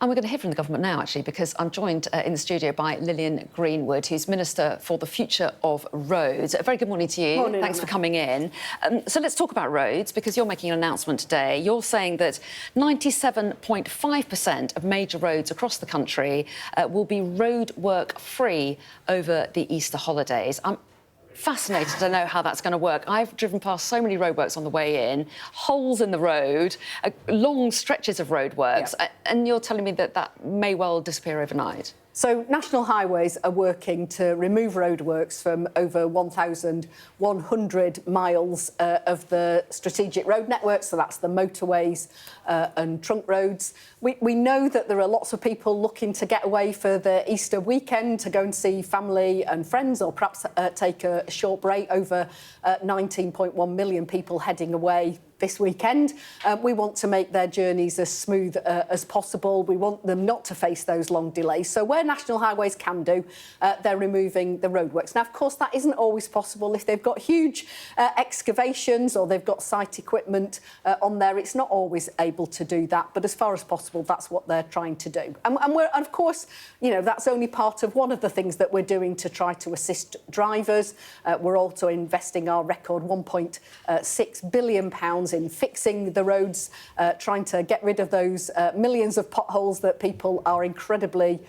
And we're going to hear from the government now, actually, because I'm joined in the studio by Lillian Greenwood, who's Minister for the Future of Roads. A very good morning to you. Morning, Thanks Anna. for coming in. So let's talk about roads, because you're making an announcement today. You're saying that 97.5% of major roads across the country will be road work free over the Easter holidays. I'm fascinated to know how that's going to work. I've driven past so many roadworks on the way in, holes in the road, long stretches of roadworks, and you're telling me that that may well disappear overnight. So National Highways are working to remove roadworks from over 1,100 miles of the strategic road network, so that's the motorways and trunk roads. We know that there are lots of people looking to get away for the Easter weekend to go and see family and friends, or perhaps take a short break. Over 19.1 million people heading away this weekend. We want to make their journeys as smooth as possible. We want them not to face those long delays. So where National Highways can do, they're removing the roadworks. Now, of course, that isn't always possible. If they've got huge excavations or they've got site equipment on there, it's not always able to do that. But as far as possible, that's what they're trying to do. And of course, you know, that's only part of one of the things that we're doing to try to assist drivers. We're also investing our record £1.6 billion in fixing the roads, trying to get rid of those millions of potholes that people are incredibly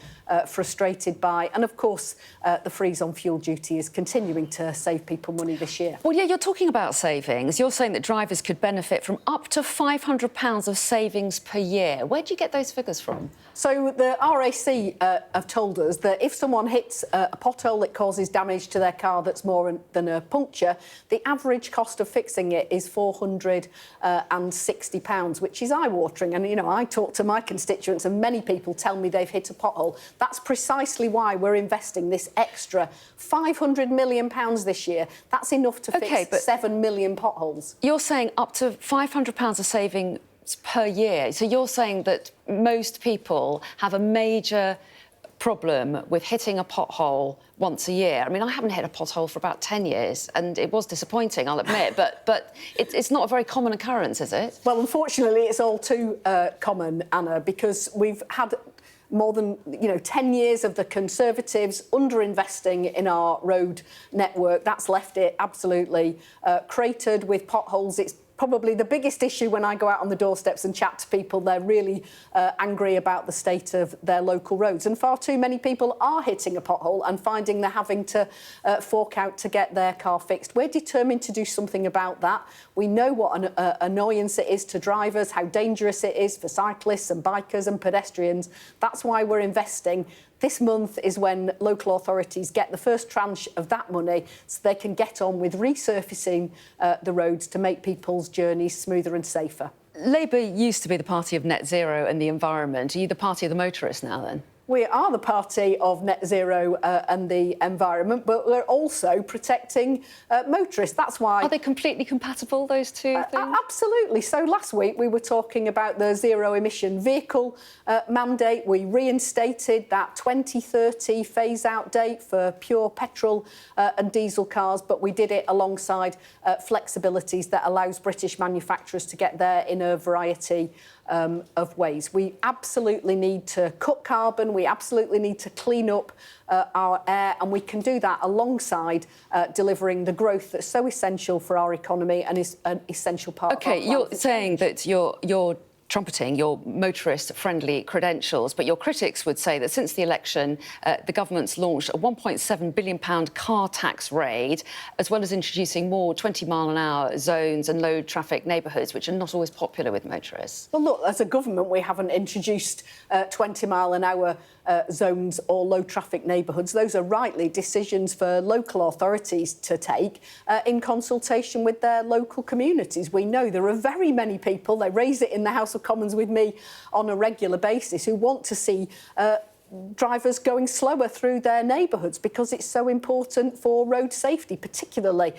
frustrated by. And of course, the freeze on fuel duty is continuing to save people money this year. Well, yeah, you're talking about savings. You're saying that drivers could benefit from up to £500 of savings per year. Where do you get those figures from? So the RAC have told us that if someone hits a pothole that causes damage to their car that's more than a puncture, the average cost of fixing it is £460, which is eye-watering. And, you know, I talk to my constituents and many people tell me they've hit a pothole. That's precisely why we're investing this extra £500 million this year. That's enough to fix 7 million potholes. You're saying up to £500 of saving per year. So you're saying that most people have a major problem with hitting a pothole once a year. I mean, I haven't hit a pothole for about 10 years, and it was disappointing, I'll admit, but it's not a very common occurrence, is it? Well, unfortunately, it's all too common, Anna, because we've had more than 10 years of the Conservatives underinvesting in our road network. That's left it absolutely cratered with potholes. It's probably the biggest issue when I go out on the doorsteps and chat to people. They're really angry about the state of their local roads. And far too many people are hitting a pothole and finding they're having to fork out to get their car fixed. We're determined to do something about that. We know what an annoyance it is to drivers, how dangerous it is for cyclists and bikers and pedestrians. That's why we're investing. This month is when local authorities get the first tranche of that money so they can get on with resurfacing the roads to make people's journeys smoother and safer. Labour used to be the party of net zero and the environment. Are you the party of the motorists now, then? We are the party of net zero and the environment, but we're also protecting motorists. That's why... Are they completely compatible, those two things? Absolutely. So last week we were talking about the zero-emission vehicle mandate. We reinstated that 2030 phase-out date for pure petrol and diesel cars, but we did it alongside flexibilities that allows British manufacturers to get there in a variety of ways. We absolutely need to cut carbon, we absolutely need to clean up our air, and we can do that alongside delivering the growth that's so essential for our economy and is an essential part of our plan. OK, you're saying that you're trumpeting your motorist-friendly credentials, but your critics would say that since the election, the government's launched a £1.7 billion car tax raid, as well as introducing more 20-mile-an-hour zones and low-traffic neighbourhoods, which are not always popular with motorists. Well, look, as a government, we haven't introduced 20-mile-an-hour zones or low-traffic neighbourhoods. Those are rightly decisions for local authorities to take in consultation with their local communities. We know there are very many people, they raise it in the House of Commons with me on a regular basis, who want to see drivers going slower through their neighbourhoods because it's so important for road safety, particularly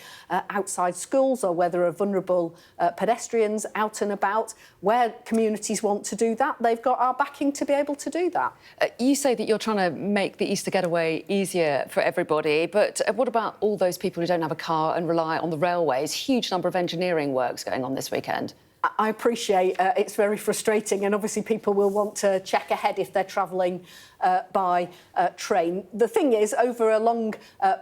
outside schools or where there are vulnerable pedestrians out and about. Where communities want to do that, they've got our backing to be able to do that. You say that you're trying to make the Easter getaway easier for everybody, but what about all those people who don't have a car and rely on the railways? Huge number of engineering works going on this weekend. I appreciate it's very frustrating, and obviously people will want to check ahead if they're travelling by train. The thing is, over a long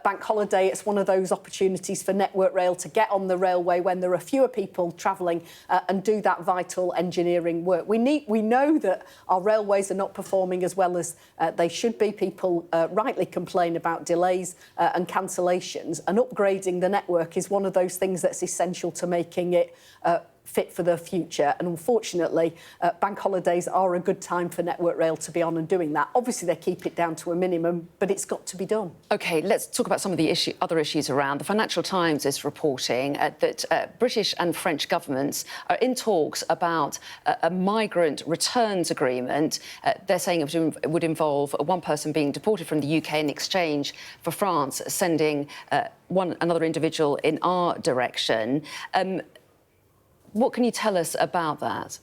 bank holiday, it's one of those opportunities for Network Rail to get on the railway when there are fewer people travelling and do that vital engineering work. We know that our railways are not performing as well as they should be. People rightly complain about delays and cancellations, and upgrading the network is one of those things that's essential to making it fit for the future. And unfortunately, bank holidays are a good time for Network Rail to be on and doing that. Obviously, they keep it down to a minimum, but it's got to be done. OK, let's talk about some of the other issues around. The Financial Times is reporting that British and French governments are in talks about a migrant returns agreement. They're saying it would involve one person being deported from the UK in exchange for France sending another individual in our direction. What can you tell us about that?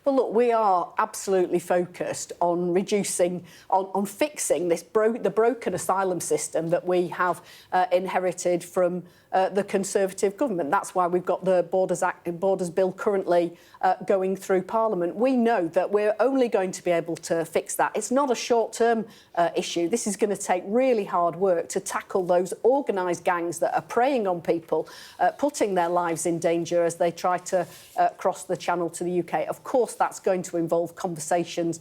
Well, look, we are absolutely focused on reducing, on fixing this the broken asylum system that we have inherited from the Conservative government. That's why we've got the Borders Bill currently going through Parliament. We know that we're only going to be able to fix that. It's not a short-term issue. This is going to take really hard work to tackle those organised gangs that are preying on people, putting their lives in danger as they try to cross the Channel to the UK. Of course, that's going to involve conversations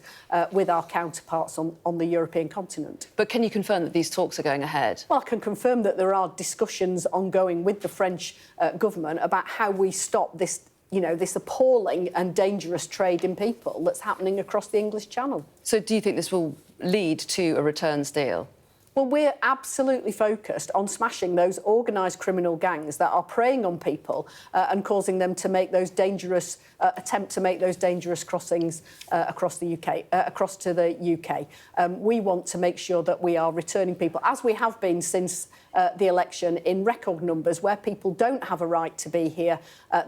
with our counterparts on the European continent. But can you confirm that these talks are going ahead? Well, I can confirm that there are discussions ongoing with the French government about how we stop this, this appalling and dangerous trade in people that's happening across the English Channel. So do you think this will lead to a returns deal? Well, we're absolutely focused on smashing those organised criminal gangs that are preying on people and causing them to make those dangerous attempt to make those dangerous crossings across the UK, across to the UK. We want to make sure that we are returning people, as we have been since the election, in record numbers. Where people don't have a right to be here,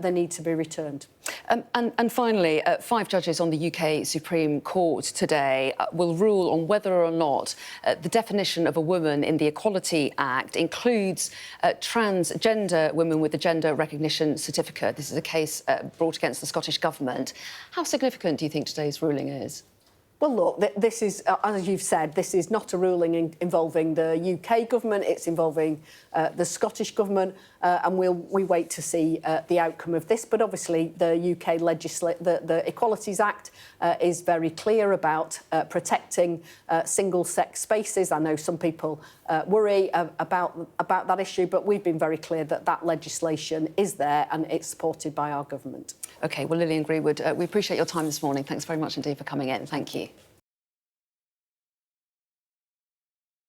they need to be returned. And finally, 5 judges on the UK Supreme Court today will rule on whether or not the definition of a woman in the Equality Act includes transgender women with a gender recognition certificate. This is a case brought against the Scottish Government. How significant do you think today's ruling is? Well, look, this is, as you've said, this is not a ruling involving the UK government. It's involving the Scottish government, and we wait to see the outcome of this. But obviously, the UK the Equalities Act is very clear about protecting single-sex spaces. I know some people worry about that issue, but we've been very clear that that legislation is there and it's supported by our government. OK, well, Lillian Greenwood, we appreciate your time this morning. Thanks very much indeed for coming in. Thank you.